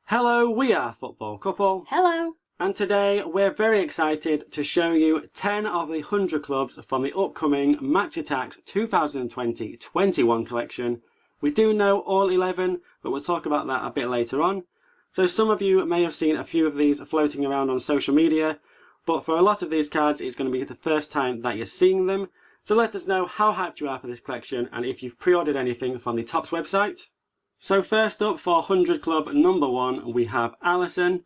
Hello, we are Football Couple. Hello. And today we're very excited to show you 10 of the 100 clubs from the upcoming Match Attax 2020-21 collection. We do know all 11, but we'll talk about that a bit later on. So some of you may have seen a few of these floating around on social media, but for a lot of these cards it's going to be the first time that you're seeing them. So let us know how hyped you are for this collection and if you've pre-ordered anything from the Topps website. So first up for 100 club number 1 we have Alisson.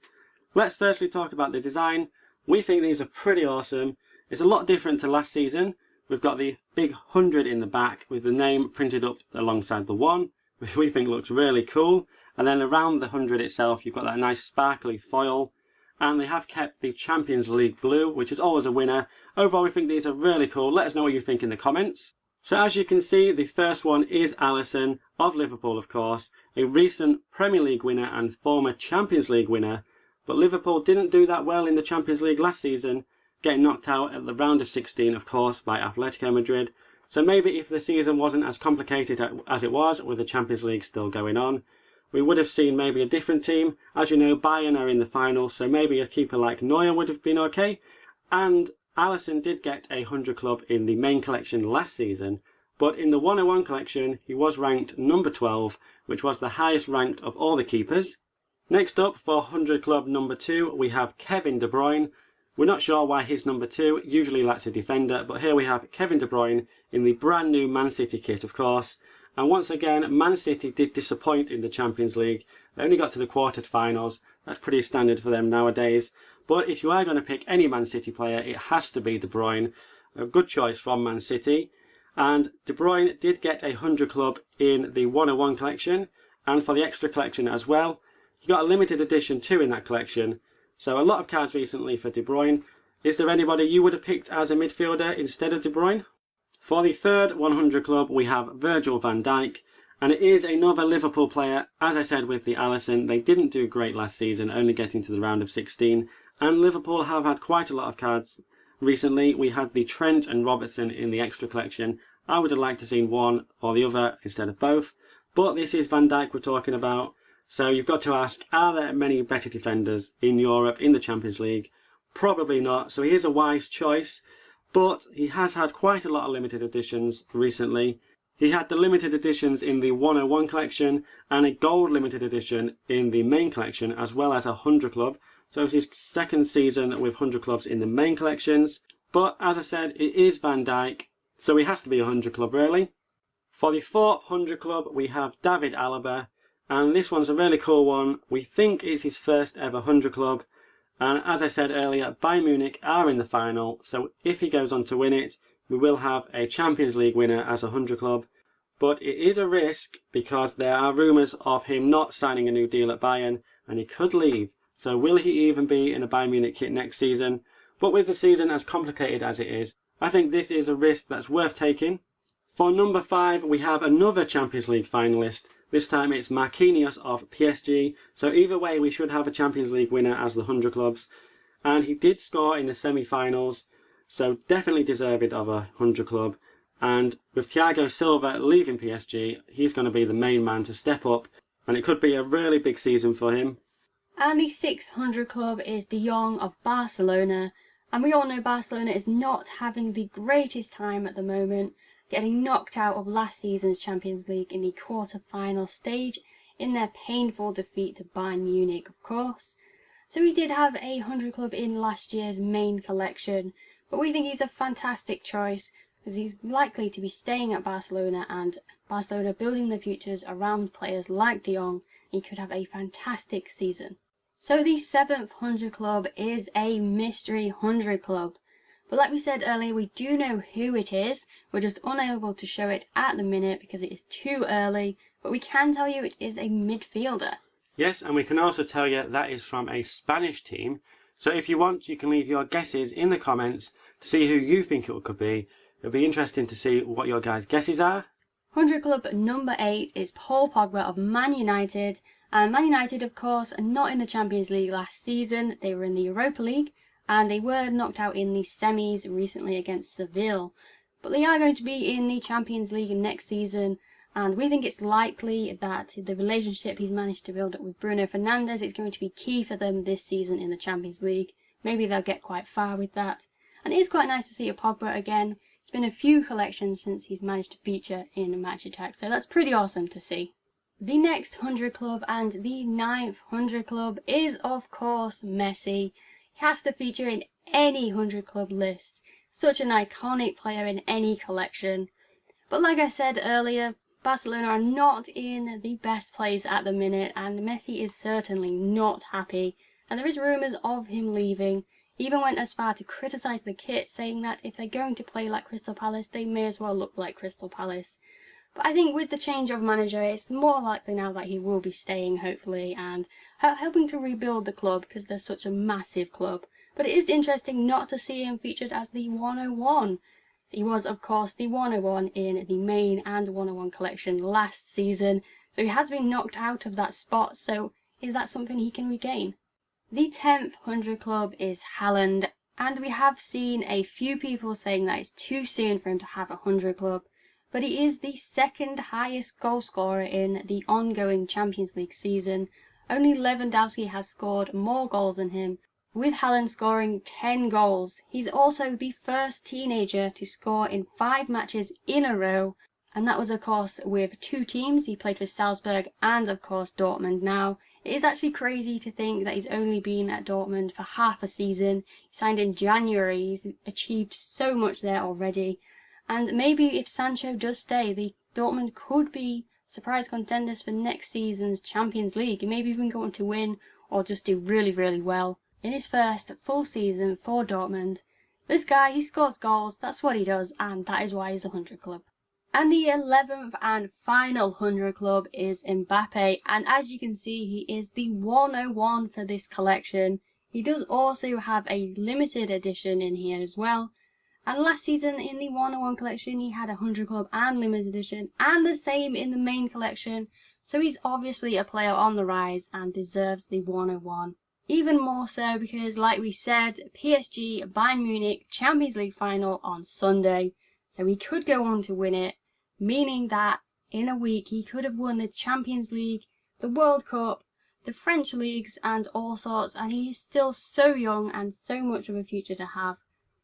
Let's firstly talk about the design. We think these are pretty awesome. It's a lot different to last season. We've got the big 100 in the back with the name printed up alongside the 1, which we think looks really cool. And then around the 100 itself you've got that nice sparkly foil. And they have kept the Champions League blue, which is always a winner. Overall we think these are really cool. Let us know what you think in the comments. So as you can see, the first one is Alisson of Liverpool, of course, a recent Premier League winner and former Champions League winner. But Liverpool didn't do that well in the Champions League last season, getting knocked out at the round of 16, of course, by Atletico Madrid. So maybe if the season wasn't as complicated as it was, with the Champions League still going on, we would have seen maybe a different team. As you know, Bayern are in the final, so maybe a keeper like Neuer would have been okay. And Alisson did get a 100 club in the main collection last season, but in the 101 collection he was ranked number 12, which was the highest ranked of all the keepers. Next up for 100 club number 2 we have Kevin De Bruyne. We're not sure why he's number 2, usually that's a defender, but here we have Kevin De Bruyne in the brand new Man City kit, of course. And once again, Man City did disappoint in the Champions League. They only got to the quarter-finals. That's pretty standard for them nowadays. But if you are going to pick any Man City player, it has to be De Bruyne. A good choice from Man City. And De Bruyne did get a 100 club in the 101 collection and for the extra collection as well. He got a limited edition too in that collection. So a lot of cards recently for De Bruyne. Is there anybody you would have picked as a midfielder instead of De Bruyne? For the third 100 club we have Virgil van Dijk. And it is another Liverpool player. As I said with the Alisson, they didn't do great last season, only getting to the round of 16. And Liverpool have had quite a lot of cards. Recently we had the Trent and Robertson in the extra collection. I would have liked to have seen one or the other instead of both. But this is Van Dijk we're talking about. So you've got to ask, are there many better defenders in Europe in the Champions League? Probably not. So he is a wise choice. But he has had quite a lot of limited editions recently. He had the limited editions in the 101 collection and a gold limited edition in the main collection as well as a 100 club. So it's his second season with 100 clubs in the main collections. But as I said, it is Van Dijk, so he has to be a 100 club really. For the fourth 100 club we have David Alaba. And this one's a really cool one. We think it's his first ever 100 club. And as I said earlier, Bayern Munich are in the final. So if he goes on to win it, we will have a Champions League winner as a 100 club. But it is a risk because there are rumours of him not signing a new deal at Bayern and he could leave. So will he even be in a Bayern Munich kit next season? But with the season as complicated as it is, I think this is a risk that's worth taking. For number 5 we have another Champions League finalist. This time it's Marquinhos of PSG. So either way we should have a Champions League winner as the 100 clubs. And he did score in the semi-finals. So definitely deserved of a 100 club. And with Thiago Silva leaving PSG, he's going to be the main man to step up. And it could be a really big season for him. And the 600 club is De Jong of Barcelona. And we all know Barcelona is not having the greatest time at the moment, getting knocked out of last season's Champions League in the quarter-final stage in their painful defeat to Bayern Munich, of course. So he did have a 100 club in last year's main collection, but we think he's a fantastic choice because he's likely to be staying at Barcelona and Barcelona building their futures around players like De Jong. He could have a fantastic season. So the 7th 100 club is a mystery 100 club. But like we said earlier, we do know who it is. We're just unable to show it at the minute because it is too early. But we can tell you it is a midfielder. Yes, and we can also tell you that is from a Spanish team. So if you want, you can leave your guesses in the comments to see who you think it could be. It'll be interesting to see what your guys' guesses are. 100 club number 8 is Paul Pogba of Man United. And Man United, of course, are not in the Champions League last season. They were in the Europa League. And they were knocked out in the semis recently against Seville. But they are going to be in the Champions League next season. And we think it's likely that the relationship he's managed to build up with Bruno Fernandes is going to be key for them this season in the Champions League. Maybe they'll get quite far with that. And it is quite nice to see a Pogba again. It's been a few collections since he's managed to feature in Match Attax, so that's pretty awesome to see. The next 100 club and the 9th 100 club is of course Messi. He has to feature in any 100 club list. Such an iconic player in any collection. But like I said earlier, Barcelona are not in the best place at the minute, and Messi is certainly not happy, and there is rumours of him leaving. He even went as far to criticise the kit, saying that if they're going to play like Crystal Palace, they may as well look like Crystal Palace. But I think with the change of manager, it's more likely now that he will be staying, hopefully, and helping to rebuild the club, because they're such a massive club. But it is interesting not to see him featured as the 101. He was, of course, the 101 in the main and 101 collection last season, so he has been knocked out of that spot, so is that something he can regain? The 10th 100 club is Haaland, and we have seen a few people saying that it's too soon for him to have a 100 club, but he is the second highest goal scorer in the ongoing Champions League season. Only Lewandowski has scored more goals than him, with Haaland scoring 10 goals. He's also the first teenager to score in 5 matches in a row, and that was of course with 2 teams. He played for Salzburg and of course Dortmund now. It is actually crazy to think that he's only been at Dortmund for half a season. He signed in January, he's achieved so much there already, and maybe if Sancho does stay, the Dortmund could be surprise contenders for next season's Champions League, and maybe even go on to win or just do really, really well. In his first full season for Dortmund, this guy, he scores goals, that's what he does, and that is why he's a 100 club. And the 11th and final 100 club is Mbappe, and as you can see, he is the 101 for this collection. He does also have a limited edition in here as well, and last season in the 101 collection he had a 100 club and limited edition, and the same in the main collection, so he's obviously a player on the rise and deserves the 101. Even more so because, like we said, PSG Bayern Munich Champions League final on Sunday, so he could go on to win it, meaning that in a week he could have won the Champions League, the World Cup, the French leagues and all sorts, and he is still so young and so much of a future to have.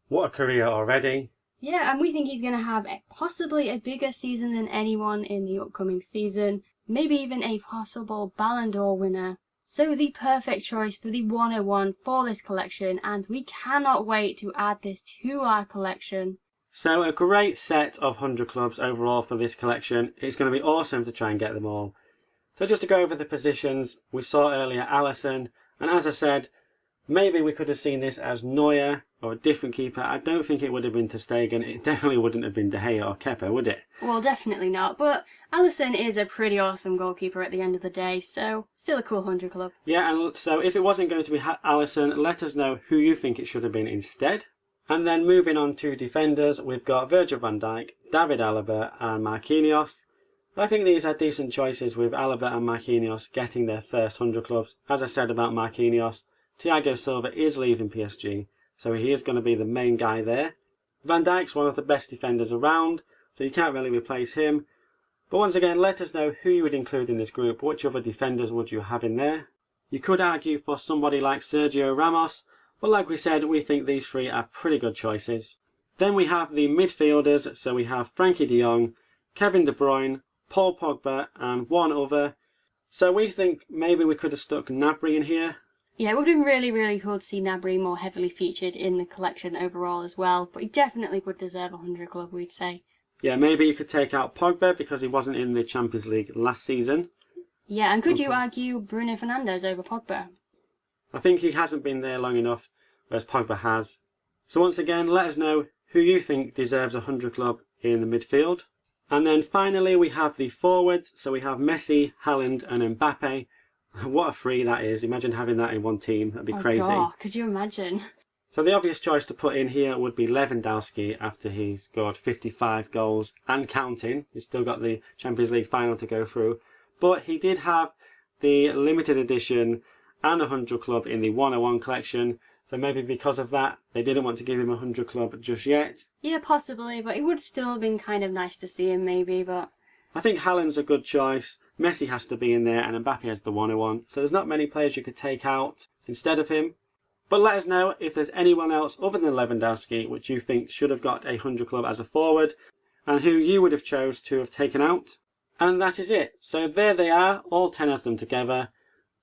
What a career already. Yeah, and we think he's going to have possibly a bigger season than anyone in the upcoming season, maybe even a possible Ballon d'Or winner. So the perfect choice for the 101 for this collection, and we cannot wait to add this to our collection. So a great set of 100 clubs overall for this collection. It's going to be awesome to try and get them all. So just to go over the positions, we saw earlier Alisson, and as I said, maybe we could have seen this as Neuer or a different keeper. I don't think it would have been ter Stegen. It definitely wouldn't have been De Gea or Kepa, would it? Well, definitely not, but Alisson is a pretty awesome goalkeeper at the end of the day, so still a cool 100 club. Yeah, and so if it wasn't going to be Alisson, let us know who you think it should have been instead. And then moving on to defenders, we've got Virgil van Dijk, David Alaba and Marquinhos. I think these are decent choices, with Alaba and Marquinhos getting their first 100 clubs. As I said about Marquinhos, Thiago Silva is leaving PSG, so he is going to be the main guy there. Van Dijk's one of the best defenders around, so you can't really replace him. But once again, let us know who you would include in this group. Which other defenders would you have in there? You could argue for somebody like Sergio Ramos, but like we said, we think these 3 are pretty good choices. Then we have the midfielders, so we have Frankie de Jong, Kevin De Bruyne, Paul Pogba and one other. So we think maybe we could have stuck Gnabry in here. Yeah, it would have been really, really cool to see Gnabry more heavily featured in the collection overall as well, but he definitely would deserve a 100 club, we'd say. Yeah, maybe you could take out Pogba because he wasn't in the Champions League last season. Yeah, and could you argue Bruno Fernandes over Pogba? I think he hasn't been there long enough, whereas Pogba has. So once again, let us know who you think deserves a 100 club in the midfield. And then finally we have the forwards, so we have Messi, Haaland and Mbappe. What a 3 that is. Imagine having that in one team. That'd be crazy. God, could you imagine? So the obvious choice to put in here would be Lewandowski after he's scored 55 goals and counting. He's still got the Champions League final to go through. But he did have the limited edition and a 100 club in the 101 collection. So maybe because of that, they didn't want to give him a 100 club just yet. Yeah, possibly, but it would still have been kind of nice to see him maybe, but... I think Haaland's a good choice. Messi has to be in there, and Mbappe has the 101. So there's not many players you could take out instead of him. But let us know if there's anyone else other than Lewandowski which you think should have got a 100 club as a forward, and who you would have chose to have taken out. And that is it. So there they are, all 10 of them together.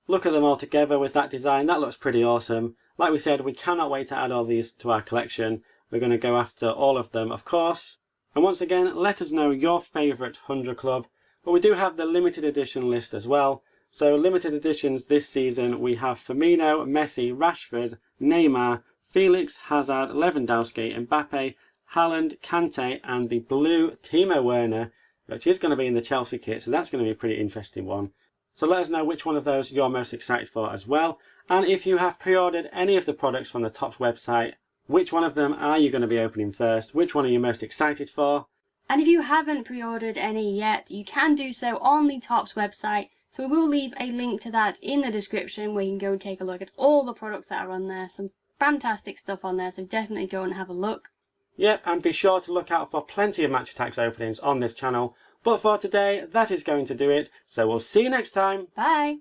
Look at them all together with that design. That looks pretty awesome. Like we said, we cannot wait to add all these to our collection. We're going to go after all of them, of course. And once again, let us know your favourite 100 club. But we do have the limited edition list as well. So limited editions this season, we have Firmino, Messi, Rashford, Neymar, Felix, Hazard, Lewandowski, Mbappe, Haaland, Kante, and the blue Timo Werner, which is going to be in the Chelsea kit. So that's going to be a pretty interesting one. So let us know which one of those you're most excited for as well. And if you have pre-ordered any of the products from the Topps website, which one of them are you going to be opening first? Which one are you most excited for? And if you haven't pre-ordered any yet, you can do so on the Topps website. So we will leave a link to that in the description where you can go and take a look at all the products that are on there. Some fantastic stuff on there, so definitely go and have a look. Yep, and be sure to look out for plenty of Match Attax openings on this channel. But for today, that is going to do it. So we'll see you next time. Bye!